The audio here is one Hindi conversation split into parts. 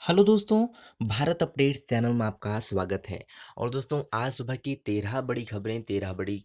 हेलो दोस्तों, भारत अपडेट्स चैनल में आपका स्वागत है। और दोस्तों, आज सुबह की 13 बड़ी खबरें, 13 बड़ी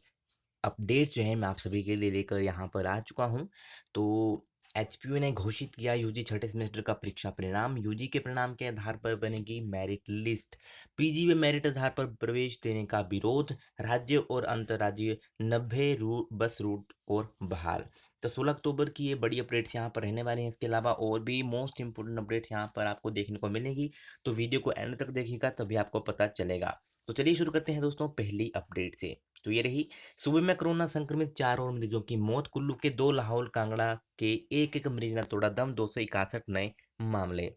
अपडेट्स जो हैं मैं आप सभी के लिए लेकर यहाँ पर आ चुका हूँ। तो एचपीयू ने घोषित किया यूजी छठे सेमेस्टर का परीक्षा परिणाम। यूजी के परिणाम के आधार पर बनेगी मेरिट लिस्ट। पीजी में मेरिट आधार पर प्रवेश देने का विरोध। राज्य और अंतर्राज्यीय 90 बस रूट और बहाल। तो 16 अक्टूबर की ये बड़ी अपडेट्स यहाँ पर रहने वाली हैं। इसके अलावा और भी मोस्ट इंपोर्टेंट अपडेट्स यहाँ पर आपको देखने को मिलेगी। तो वीडियो को एंड तक देखिएगा तभी आपको पता चलेगा। तो चलिए शुरू करते हैं दोस्तों पहली अपडेट से। तो ये रही, सूबे में कोरोना संक्रमित 4 और मरीजों की मौत। कुल्लू के 2, लाहौल कांगड़ा के एक मरीज ने तोड़ा दम। 261 नए मामले।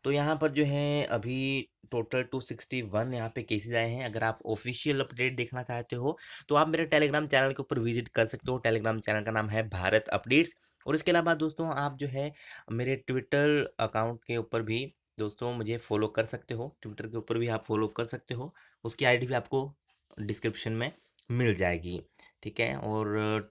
तो यहाँ पर जो है अभी टोटल 261 यहाँ पे केसेस आए हैं। अगर आप ऑफिशियल अपडेट देखना चाहते हो तो आप मेरे टेलीग्राम चैनल के ऊपर विजिट कर सकते हो। टेलीग्राम चैनल का नाम है भारत अपडेट्स। और इसके अलावा दोस्तों आप जो है मेरे ट्विटर अकाउंट के ऊपर भी दोस्तों मुझे फॉलो कर सकते हो। ट्विटर के ऊपर भी आप फॉलो कर सकते हो। उसकी आईडी भी आपको डिस्क्रिप्शन में मिल जाएगी। ठीक है। और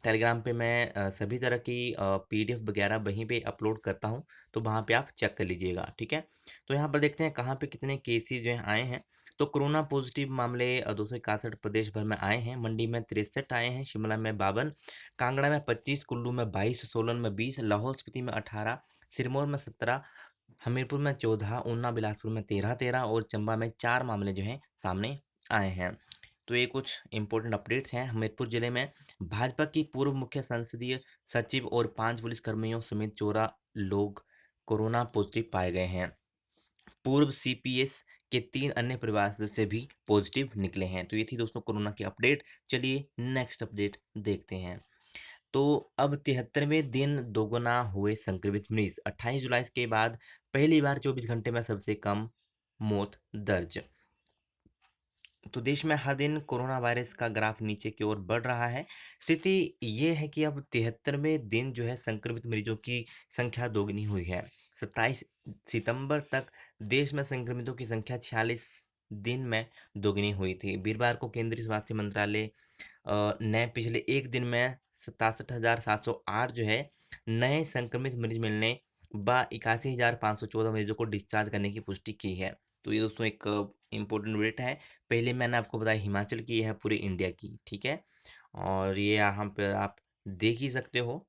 टेलीग्राम पे मैं सभी तरह की पीडीएफ वगैरह वहीं पे अपलोड करता हूँ। तो वहाँ पे आप चेक कर लीजिएगा। ठीक है। तो यहाँ पर देखते हैं कहाँ पे कितने केसेस जो हैं आए हैं। तो कोरोना पॉजिटिव मामले 261 प्रदेश भर में आए हैं। मंडी में 63 आए हैं, शिमला में 52, कांगड़ा में 25, कुल्लू में 22, सोलन में 20, लाहौल स्पीति में 18, सिरमौर में 17, हमीरपुर में 14, ऊना बिलासपुर में 13 और चंबा में 4 मामले जो हैं सामने आए हैं। तो ये कुछ इंपॉर्टेंट अपडेट्स हैं। हमीरपुर जिले में भाजपा की पूर्व मुख्य संसदीय सचिव और 5 पुलिसकर्मियों समेत 14 लोग कोरोना पॉजिटिव पाए गए हैं। पूर्व सीपीएस के 3 अन्य परिवार सदस्य भी पॉजिटिव निकले हैं। तो ये थी दोस्तों कोरोना की अपडेट। चलिए नेक्स्ट अपडेट देखते हैं। तो अब 73वें दिन दोगुना हुए संक्रमित मरीज। 28 जुलाई के बाद पहली बार 24 घंटे में सबसे कम मौत दर्ज। तो देश में हर दिन कोरोना वायरस का ग्राफ नीचे की ओर बढ़ रहा है। स्थिति ये है कि अब 73वें दिन जो है संक्रमित मरीजों की संख्या दोगुनी हुई है। 27 सितंबर तक देश में संक्रमितों की संख्या 46 दिन में दोगुनी हुई थी। वीरवार को केंद्रीय स्वास्थ्य मंत्रालय ने पिछले एक दिन में 67,708 जो है नए संक्रमित मरीज मिलने व 81,514 मरीजों को डिस्चार्ज करने की पुष्टि की है। तो ये दोस्तों एक इम्पोर्टेंट रेट है। पहले मैंने आपको बताया हिमाचल की, है पूरे इंडिया की। ठीक है। और ये यहाँ पर आप देख ही सकते हो।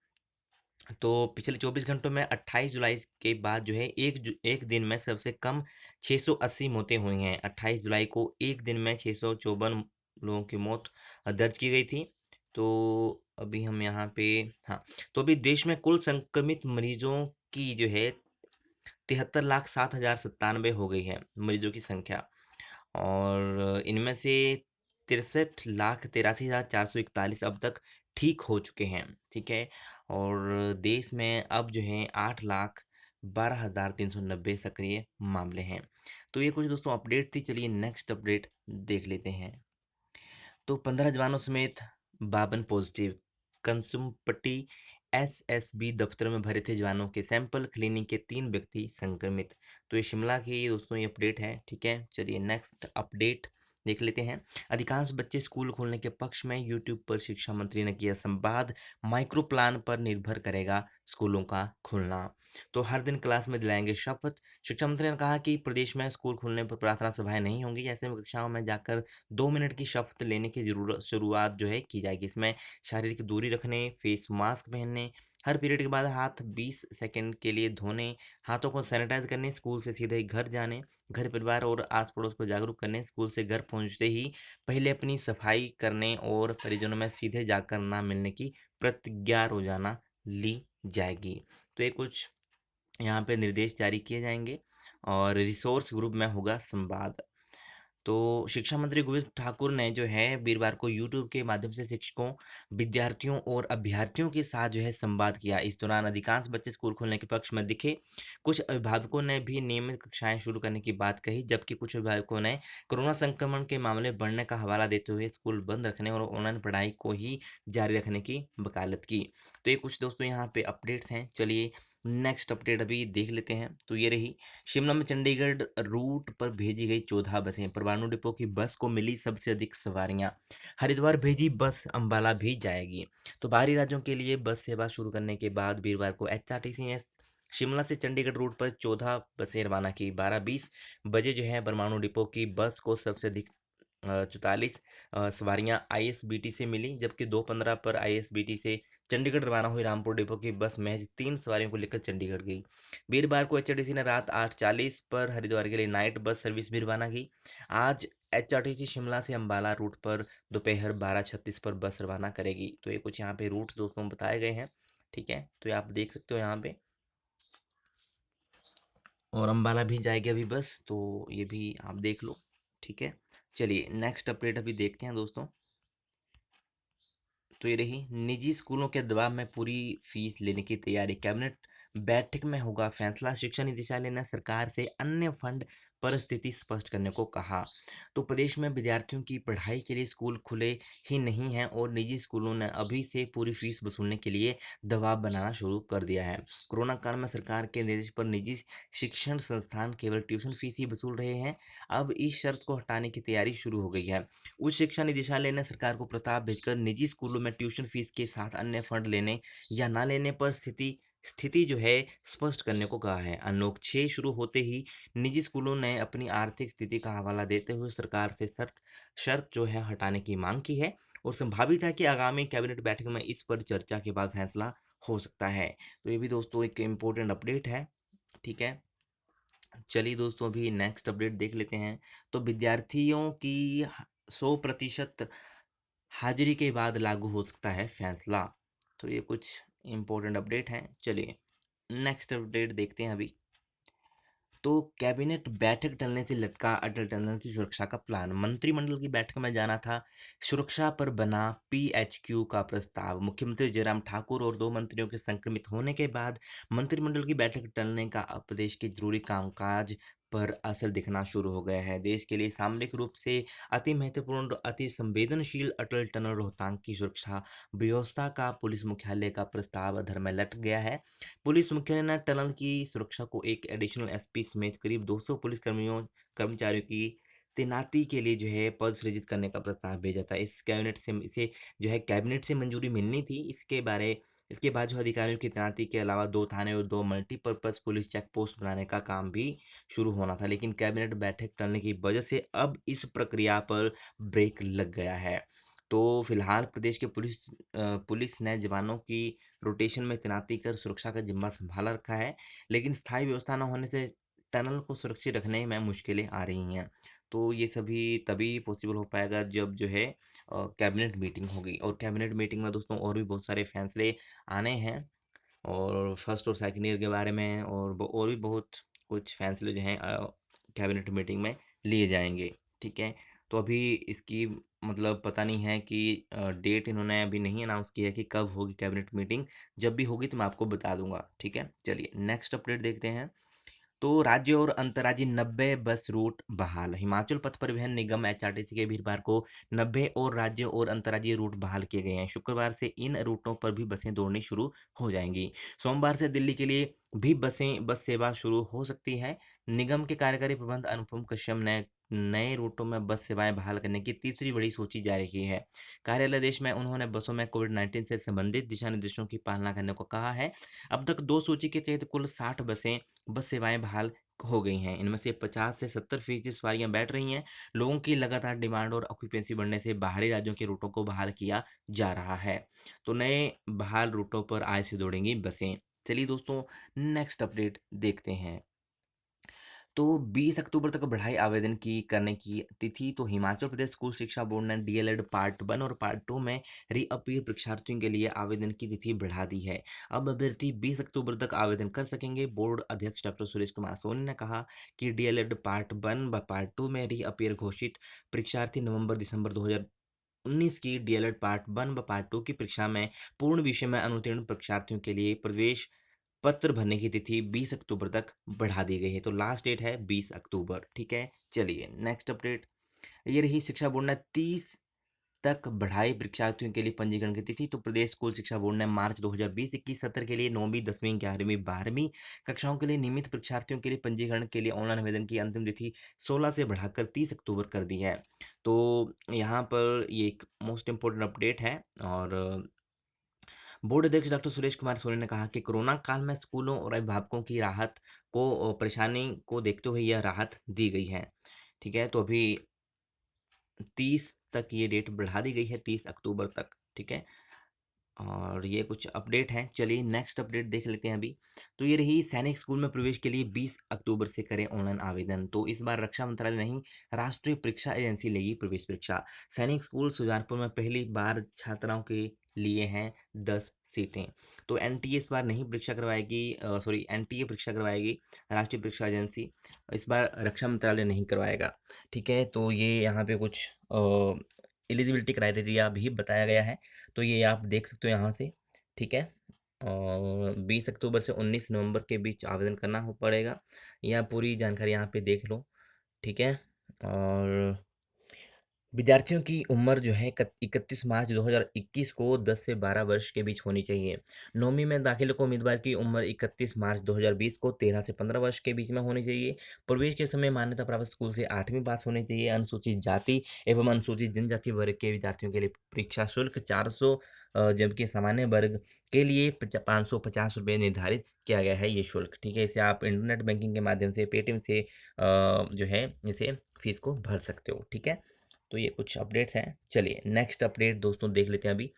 तो पिछले 24 घंटों में 28 जुलाई के बाद जो है एक दिन में सबसे कम 680 मौतें हुई हैं। 28 जुलाई को एक दिन में 654 लोगों की मौत दर्ज की गई थी। तो अभी हम यहाँ पे, हाँ, तो अभी देश में कुल संक्रमित मरीजों की जो है 73,07,097 हो गई है मरीजों की संख्या। और इनमें से 63,83,441 अब तक ठीक हो चुके हैं। ठीक है। और देश में अब जो है 8,12,390 सक्रिय मामले हैं। तो ये कुछ दोस्तों अपडेट थी। चलिए नेक्स्ट अपडेट देख लेते हैं। तो 15 जवानों समेत 52 पॉजिटिव। कंसुमपट्टी एसएसबी दफ्तर में भरे थे जवानों के सैंपल। क्लीनिक के 3 व्यक्ति संक्रमित। तो ये शिमला की दोस्तों ये अपडेट है। ठीक है। चलिए नेक्स्ट अपडेट देख लेते हैं। अधिकांश बच्चे स्कूल खोलने के पक्ष में। यूट्यूब पर शिक्षा मंत्री ने किया संवाद। माइक्रो प्लान पर निर्भर करेगा स्कूलों का खुलना। तो हर दिन क्लास में दिलाएंगे शपथ। शिक्षा मंत्री ने कहा कि प्रदेश में स्कूल खुलने पर प्रार्थना सभाएं नहीं होंगी। ऐसे में कक्षाओं में जाकर 2 मिनट की शपथ लेने की शुरुआत जो है की जाएगी। इसमें शारीरिक दूरी रखने, फेस मास्क पहनने, हर पीरियड के बाद हाथ 20 सेकंड के लिए धोने, हाथों को सैनिटाइज करने, स्कूल से सीधे घर जाने, घर परिवार और आस पड़ोस को जागरूक करने, स्कूल से घर पहुंचते ही पहले अपनी सफाई करने और परिजनों में सीधे जाकर ना मिलने की प्रतिज्ञा रोजाना ली जाएगी। तो ये कुछ यहाँ पे निर्देश जारी किए जाएंगे। और रिसोर्स ग्रुप में होगा संवाद। तो शिक्षा मंत्री गोविंद ठाकुर ने जो है वीरवार को यूट्यूब के माध्यम से शिक्षकों, विद्यार्थियों और अभ्यर्थियों के साथ जो है संवाद किया। इस दौरान अधिकांश बच्चे स्कूल खोलने के पक्ष में दिखे। कुछ अभिभावकों ने भी नियमित कक्षाएं शुरू करने की बात कही, जबकि कुछ अभिभावकों ने कोरोना संक्रमण के मामले बढ़ने का हवाला देते हुए स्कूल बंद रखने और ऑनलाइन पढ़ाई को ही जारी रखने की वकालत की। तो ये कुछ दोस्तों यहाँ पे अपडेट्स हैं। चलिए नेक्स्ट अपडेट अभी देख लेते हैं। तो ये रही, शिमला में चंडीगढ़ रूट पर भेजी गई 14 बसें। परवाणु डिपो की बस को मिली सबसे अधिक सवारियां। हरिद्वार भेजी बस अंबाला भी जाएगी। तो बाहरी राज्यों के लिए बस सेवा शुरू करने के बाद वीरवार को एचआरटीसी ने शिमला से चंडीगढ़ रूट पर 14 बसें रवाना की। 12:20 बजे जो है परमाणु डिपो की बस को सबसे अधिक 44 सवारियां आईएसबीटी से मिली, जबकि 2:15 पर आईएसबीटी से चंडीगढ़ रवाना हुई रामपुर डिपो की बस महज 3 सवारियों को लेकर चंडीगढ़ गई। वीरवार को एचआरटीसी ने रात 8:40 पर हरिद्वार के लिए नाइट बस सर्विस भी रवाना की। आज एचआरटीसी शिमला से अंबाला रूट पर दोपहर 12:36 पर बस रवाना करेगी। तो ये कुछ यहाँ पे रूट दोस्तों बताए गए हैं, ठीक है, तो ये आप देख सकते हो यहाँ पे। और अंबाला भी जाएगी अभी बस, तो ये भी आप देख लो, ठीक है। चलिए नेक्स्ट अपडेट अभी देखते हैं दोस्तों। तो ये रही, निजी स्कूलों के दबाव में पूरी फीस लेने की तैयारी, कैबिनेट बैठक में होगा फैसला। शिक्षा निदेशालय ने सरकार से अन्य फंड पर स्थिति स्पष्ट करने को कहा। तो प्रदेश में विद्यार्थियों की पढ़ाई के लिए स्कूल खुले ही नहीं हैं और निजी स्कूलों ने अभी से पूरी फीस वसूलने के लिए दबाव बनाना शुरू कर दिया है। कोरोना काल में सरकार के निर्देश पर निजी शिक्षण संस्थान केवल ट्यूशन फीस ही वसूल रहे हैं। अब इस शर्त को हटाने की तैयारी शुरू हो गई है। उच्च शिक्षा निदेशालय ने सरकार को प्रस्ताव भेजकर निजी स्कूलों में ट्यूशन फीस के साथ अन्य फंड लेने या ना लेने पर स्थिति स्थिति जो है स्पष्ट करने को कहा है। अनलॉक 6 शुरू होते ही निजी स्कूलों ने अपनी आर्थिक स्थिति का हवाला देते हुए सरकार से शर्त शर्त जो है हटाने की मांग की है और संभावित है कि आगामी कैबिनेट बैठक में इस पर चर्चा के बाद फैसला हो सकता है। तो ये भी दोस्तों एक इम्पोर्टेंट अपडेट है, ठीक है। चलिए दोस्तों अभी नेक्स्ट अपडेट देख लेते हैं। तो विद्यार्थियों की 100% हाजिरी के बाद लागू हो सकता है फैसला। तो ये कुछ इम्पोर्टेंट अपडेट हैं। चलिए नेक्स्ट अपडेट देखते हैं अभी। तो कैबिनेट बैठक टलने से लटका अटल टनल की सुरक्षा का प्लान, मंत्रिमंडल की बैठक में जाना था, सुरक्षा पर बना पीएचक्यू का प्रस्ताव। मुख्यमंत्री जयराम ठाकुर और 2 मंत्रियों के संक्रमित होने के बाद मंत्रिमंडल की बैठक टलने का अब प्रदेश के जरूरी कामकाज पर असर दिखना शुरू हो गया है। देश के लिए सामरिक रूप से अति महत्वपूर्ण और अति संवेदनशील अटल टनल रोहतांग की सुरक्षा व्यवस्था का पुलिस मुख्यालय का प्रस्ताव अधर में लट गया है। पुलिस मुख्यालय ने टनल की सुरक्षा को एक एडिशनल एसपी समेत करीब 200 पुलिस कर्मचारियों की तैनाती के लिए जो है पद सृजित करने का प्रस्ताव भेजा था। इसे जो है कैबिनेट से मंजूरी मिलनी थी। इसके बाद जो अधिकारियों की तैनाती के अलावा 2 थाने और 2 मल्टीपर्पज पुलिस चेक पोस्ट बनाने का काम भी शुरू होना था, लेकिन कैबिनेट बैठक टलने की वजह से अब इस प्रक्रिया पर ब्रेक लग गया है। तो फिलहाल प्रदेश के पुलिस ने जवानों की रोटेशन में तैनाती कर सुरक्षा का जिम्मा संभाला रखा है, लेकिन स्थायी व्यवस्था न होने से टनल को सुरक्षित रखने में मुश्किलें आ रही हैं। तो ये सभी तभी पॉसिबल हो पाएगा जब जो है कैबिनेट मीटिंग होगी, और कैबिनेट मीटिंग में दोस्तों और भी बहुत सारे फैसले आने हैं, और फर्स्ट और सेकंड ईयर के बारे में और भी बहुत कुछ फैसले जो हैं कैबिनेट मीटिंग में लिए जाएंगे, ठीक है। तो अभी इसकी मतलब पता नहीं है कि डेट इन्होंने अभी नहीं अनाउंस किया है कि कब होगी कैबिनेट मीटिंग। जब भी होगी तो मैं आपको बता दूंगा, ठीक है। चलिए नेक्स्ट अपडेट देखते हैं। तो राज्य और अंतर्राज्यीय 90 बस रूट बहाल, हिमाचल पथ परिवहन निगम एचआरटीसी के वीरवार को 90 और राज्य और अंतर्राज्यीय रूट बहाल किए गए हैं। शुक्रवार से इन रूटों पर भी बसें दौड़नी शुरू हो जाएंगी। सोमवार से दिल्ली के लिए भी बस सेवा शुरू हो सकती है। निगम के कार्यकारी प्रबंध अनुपम कश्यप ने नए रूटों में बस सेवाएं बहाल करने की तीसरी बड़ी सूची जारी की है। कार्यालय आदेश में उन्होंने बसों में कोविड-19 से संबंधित दिशा निर्देशों की पालना करने को कहा है। अब तक 2 सूची के तहत कुल 60 बस सेवाएं बहाल हो गई हैं। इनमें से 50 से 70% सवारियां बैठ रही हैं। लोगों की लगातार डिमांड और ऑक्यूपेंसी बढ़ने से बाहरी राज्यों के रूटों को बहाल किया जा रहा है। तो नए बहाल रूटों पर आज से दौड़ेंगी बसें। चलिए दोस्तों नेक्स्ट अपडेट देखते हैं। तो 20 अक्टूबर तक बढ़ाई आवेदन की करने की तिथि। तो हिमाचल प्रदेश स्कूल शिक्षा बोर्ड ने डीएलएड पार्ट 1 और पार्ट 2 में रीअपील परीक्षार्थियों के लिए आवेदन की तिथि बढ़ा दी है। अब अभ्यर्थी 20 अक्टूबर तक आवेदन कर सकेंगे। बोर्ड अध्यक्ष डॉक्टर सुरेश कुमार सोनी ने कहा कि डीएलएड पार्ट 1 व पार्ट 2 में रीअपील घोषित परीक्षार्थी नवंबर दिसंबर 2019 की डीएलएड पार्ट 1 व पार्ट 2 की परीक्षा में पूर्ण विषय में अनुत्तीर्ण परीक्षार्थियों के लिए प्रवेश पत्र भरने की तिथि 20 अक्टूबर तक बढ़ा दी गई है। तो लास्ट डेट है 20 अक्टूबर, ठीक है। चलिए नेक्स्ट अपडेट। ये रही, शिक्षा बोर्ड ने 30 तक बढ़ाई परीक्षार्थियों के लिए पंजीकरण की तिथि। तो प्रदेश स्कूल शिक्षा बोर्ड ने मार्च 2020-21 सत्र के लिए 9वीं 10वीं 11वीं 12वीं कक्षाओं के लिए नियमित परीक्षार्थियों के लिए पंजीकरण के लिए ऑनलाइन आवेदन की अंतिम तिथि 16 से बढ़ाकर 30 अक्टूबर कर दी है। तो यहाँ पर ये एक मोस्ट इम्पोर्टेंट अपडेट है, और बोर्ड अध्यक्ष डॉक्टर सुरेश कुमार सोनी ने कहा कि कोरोना काल में स्कूलों और अभिभावकों की राहत को परेशानी को देखते हुए यह राहत दी गई है। ठीक है, तो अभी 30 तक ये डेट बढ़ा दी गई है, 30 अक्टूबर तक। ठीक है, और ये कुछ अपडेट हैं। चलिए नेक्स्ट अपडेट देख लेते हैं अभी। तो ये रही, सैनिक स्कूल में प्रवेश के लिए 20 अक्टूबर से करें ऑनलाइन आवेदन। तो इस बार रक्षा मंत्रालय नहीं, राष्ट्रीय परीक्षा एजेंसी लेगी प्रवेश परीक्षा। सैनिक स्कूल सुजानपुर में पहली बार छात्राओं के लिए हैं 10 सीटें। तो एनटीए इस बार नहीं परीक्षा करवाएगी, सॉरी एनटीए परीक्षा करवाएगी, राष्ट्रीय परीक्षा एजेंसी। इस बार रक्षा मंत्रालय नहीं करवाएगा। ठीक है, तो ये यहाँ पे कुछ एलिजिबिलिटी क्राइटेरिया भी बताया गया है, तो ये आप देख सकते हो यहाँ से। ठीक है, और 20 अक्टूबर से 19 नवंबर के बीच आवेदन करना हो पड़ेगा। यह पूरी जानकारी यहाँ पे देख लो। ठीक है, और विद्यार्थियों की उम्र जो है 31 मार्च 2021 को 10 से 12 वर्ष के बीच होनी चाहिए। 9वीं में दाखिले को उम्मीदवार की उम्र 31 मार्च 2020 को 13 से 15 वर्ष के बीच में होनी चाहिए। प्रवेश के समय मान्यता प्राप्त स्कूल से 8वीं पास होनी चाहिए। अनुसूचित जाति एवं अनुसूचित जनजाति वर्ग के विद्यार्थियों के लिए परीक्षा शुल्क 400, जबकि सामान्य वर्ग के लिए 550 रुपये निर्धारित किया गया है ये शुल्क। ठीक है, इसे आप इंटरनेट बैंकिंग के माध्यम से, पेटीएम से जो है इसे फीस को भर सकते हो। ठीक है, तो ये कुछ अपडेट्स हैं। चलिए नेक्स्ट अपडेट दोस्तों देख लेते हैं अभी।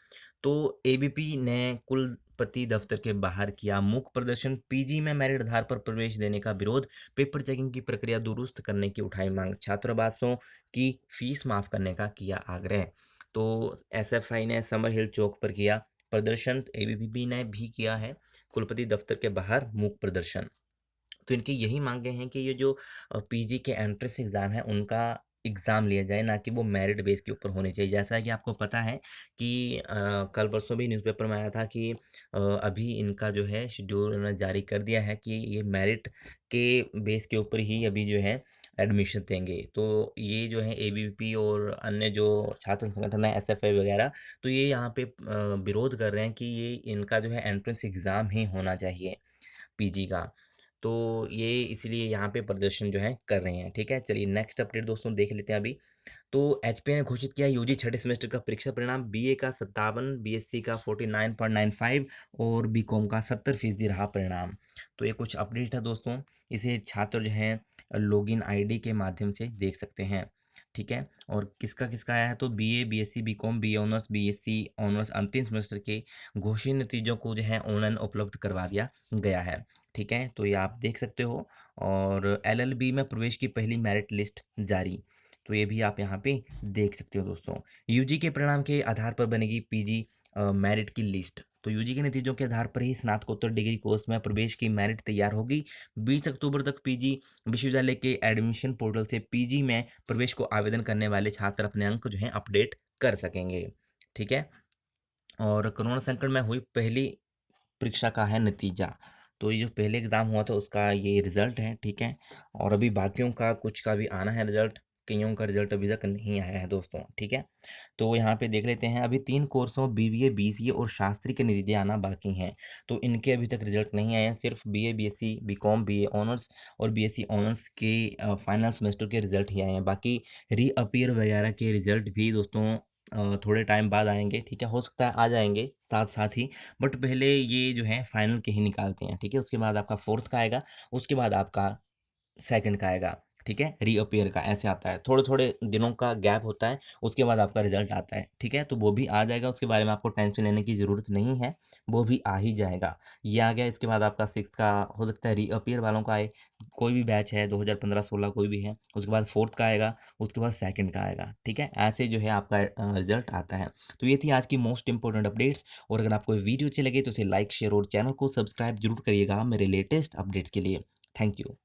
तो एबीपी ने कुलपति दफ्तर के बाहर किया मूक प्रदर्शन। पीजी में मेरिट आधार पर प्रवेश देने का विरोध, पेपर चेकिंग की प्रक्रिया दुरुस्त करने की उठाई मांग, छात्रावासों की फीस माफ करने का किया आग्रह। तो एसएफआई ने समर हिल चौक पर किया प्रदर्शन, एबीपी ने भी किया है कुलपति दफ्तर के बाहर मूक प्रदर्शन। तो इनकी यही मांगे हैं कि ये जो पीजी के एंट्रेंस एग्ज़ाम है उनका एग्ज़ाम लिया जाए, ना कि वो मेरिट बेस के ऊपर होने चाहिए। जैसा कि आपको पता है कि कल परसों भी न्यूज़पेपर में आया था कि अभी इनका जो है शेड्यूल उन्होंने जारी कर दिया है कि ये मेरिट के बेस के ऊपर ही अभी जो है एडमिशन देंगे। तो ये जो है एबीवीपी और अन्य जो छात्र संगठन है एसएफआई वगैरह, तो ये यहाँ पे विरोध कर रहे हैं कि ये इनका जो है एंट्रेंस एग्ज़ाम ही होना चाहिए पीजी का। तो ये इसलिए यहाँ पे प्रदर्शन जो है कर रहे हैं। ठीक है, चलिए नेक्स्ट अपडेट दोस्तों देख लेते हैं अभी। तो एचपीए ने घोषित किया यूजी छठे सेमेस्टर का परीक्षा परिणाम। बीए का 57, बीएससी का 49.95 और बीकॉम का 70% रहा परिणाम। तो ये कुछ अपडेट है दोस्तों, इसे छात्र जो हैं लॉगिन आईडी के माध्यम से देख सकते हैं। ठीक है, और किसका किसका आया है, तो BA, BSc, BCom, BA honours, BSc honours अंतिम सेमेस्टर के घोषित नतीजों को जो है ऑनलाइन उपलब्ध करवा दिया गया है। ठीक है, तो ये आप देख सकते हो। और एलएलबी में प्रवेश की पहली मेरिट लिस्ट जारी, तो ये भी आप यहाँ पे देख सकते हो दोस्तों। यूजी के परिणाम के आधार पर बनेगी पीजी मेरिट की लिस्ट। तो यूजी के नतीजों के आधार पर ही स्नातकोत्तर डिग्री कोर्स में प्रवेश की मेरिट तैयार होगी। 20 अक्टूबर तक पीजी विश्वविद्यालय के एडमिशन पोर्टल से पीजी में प्रवेश को आवेदन करने वाले छात्र अपने अंक जो हैं अपडेट कर सकेंगे। ठीक है, और कोरोना संकट में हुई पहली परीक्षा का है नतीजा। तो ये जो पहले एग्ज़ाम हुआ था उसका ये रिज़ल्ट है। ठीक है, और अभी बाकियों का कुछ का भी आना है रिज़ल्ट, कईयों का रिज़ल्ट अभी तक नहीं आया है दोस्तों। ठीक है, तो यहाँ पे देख लेते हैं। अभी 3 कोर्सों बीबीए, बीसीए और शास्त्री के नतीजे आना बाकी हैं, तो इनके अभी तक रिज़ल्ट नहीं आए हैं। सिर्फ BA, BSc, BCom, BA honours और बीएससी ऑनर्स के फाइनल सेमेस्टर के रिज़ल्ट ही आए हैं। बाकी रीअपीयर वगैरह के रिज़ल्ट भी दोस्तों थोड़े टाइम बाद आएंगे। ठीक है, हो सकता है आ जाएंगे साथ साथ ही, बट पहले ये जो है फाइनल के ही निकालते हैं। ठीक है, उसके बाद आपका फोर्थ का आएगा, उसके बाद आपका सेकंड का आएगा। ठीक है, रीअपीयर का ऐसे आता है, थोड़े थोड़े दिनों का गैप होता है, उसके बाद आपका रिजल्ट आता है। ठीक है, तो वो भी आ जाएगा, उसके बारे में आपको टेंशन लेने की ज़रूरत नहीं है, वो भी आ ही जाएगा। ये आ गया, इसके बाद आपका सिक्स का हो सकता है रीअपीयर वालों का आए, कोई भी बैच है 2015-16 कोई भी है, उसके बाद फोर्थ का आएगा, उसके बाद सेकंड का आएगा। ठीक है, ऐसे जो है आपका रिजल्ट आता है। तो ये थी आज की मोस्ट इंपॉर्टेंट अपडेट्स, और अगर आपको वीडियो अच्छी लगे तो इसे लाइक, शेयर और चैनल को सब्सक्राइब जरूर करिएगा मेरे लेटेस्ट अपडेट्स के लिए। Thank you.